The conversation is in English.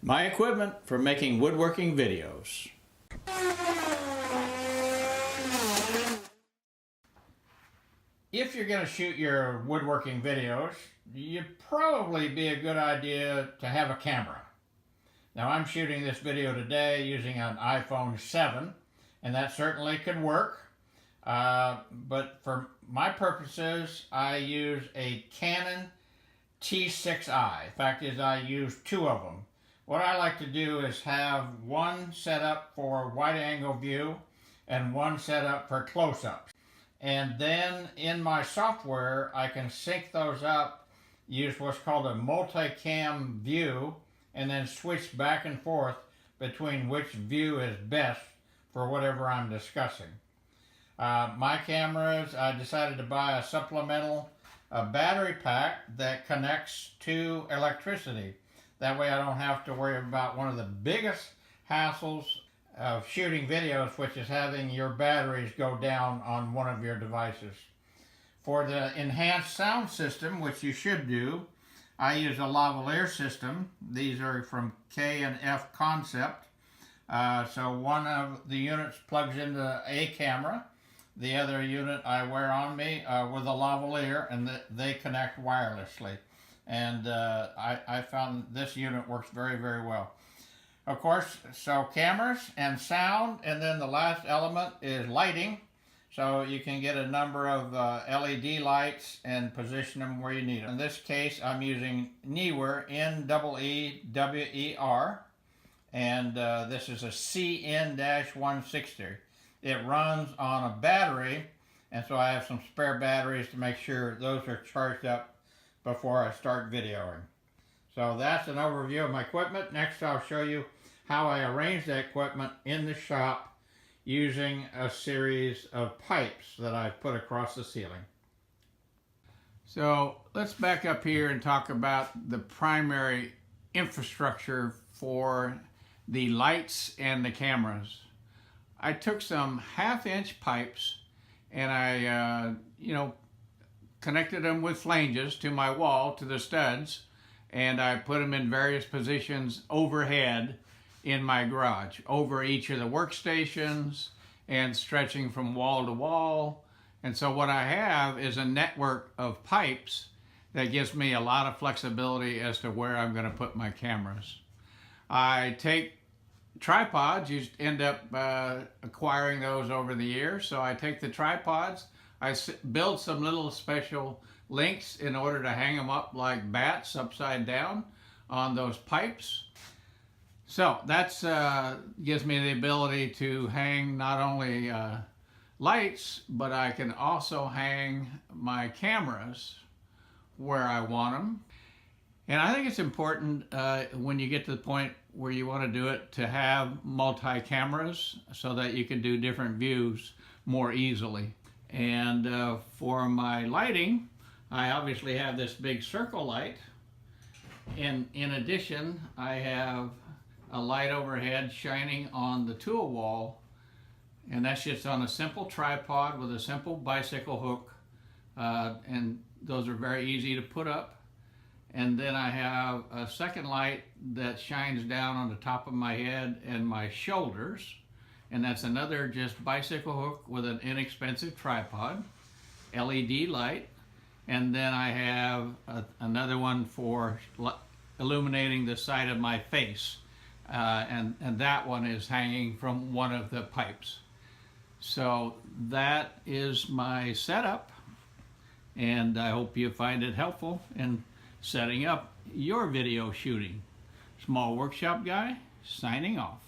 My equipment for making woodworking videos. If you're going to shoot your woodworking videos, you'd probably be a good idea to have a camera. Now I'm shooting this video today using an iPhone 7, and that certainly could work. But for my purposes, I use a Canon T6i. The fact is, I use two of them. What I like to do is have one set up for wide angle view and one set up for close-ups. And then in my software, I can sync those up, use what's called a multicam view, and then switch back and forth between which view is best for whatever I'm discussing. My cameras, I decided to buy a supplemental battery pack that connects to electricity. That way I don't have to worry about one of the biggest hassles of shooting videos, which is having your batteries go down on one of your devices. For the enhanced sound system, which you should do, I use a Lavalier System. These are from K&F Concept. So one of the units plugs into a camera. The other unit I wear on me with a lavalier, and they connect wirelessly. And I found this unit works very, very well. Of course, so cameras and sound, and then the last element is lighting. So you can get a number of LED lights and position them where you need them. In this case, I'm using Neewer, N-E-E-W-E-R, and this is a CN-160. It runs on a battery, and so I have some spare batteries to make sure those are charged up before I start videoing. So that's an overview of my equipment. Next, I'll show you how I arrange that equipment in the shop using a series of pipes that I've put across the ceiling. So let's back up here and talk about the primary infrastructure for the lights and the cameras. I took some 1/2-inch pipes and I, connected them with flanges to my wall, to the studs, and I put them in various positions overhead in my garage, over each of the workstations and stretching from wall to wall. And so what I have is a network of pipes that gives me a lot of flexibility as to where I'm going to put my cameras. I take tripods. You end up acquiring those over the years. So I take the tripods, I build some little special links in order to hang them up like bats upside down on those pipes. So that's gives me the ability to hang not only lights, but I can also hang my cameras where I want them. And I think it's important when you get to the point where you want to do it to have multi-cameras so that you can do different views more easily. And for my lighting, I obviously have this big circle light. And in addition, I have a light overhead shining on the tool wall. And that's just on a simple tripod with a simple bicycle hook. And those are very easy to put up. And then I have a second light that shines down on the top of my head and my shoulders. And that's another just bicycle hook with an inexpensive tripod, LED light. And then I have another one for illuminating the side of my face. And that one is hanging from one of the pipes. So that is my setup. And I hope you find it helpful in setting up your video shooting. Small Workshop Guy, signing off.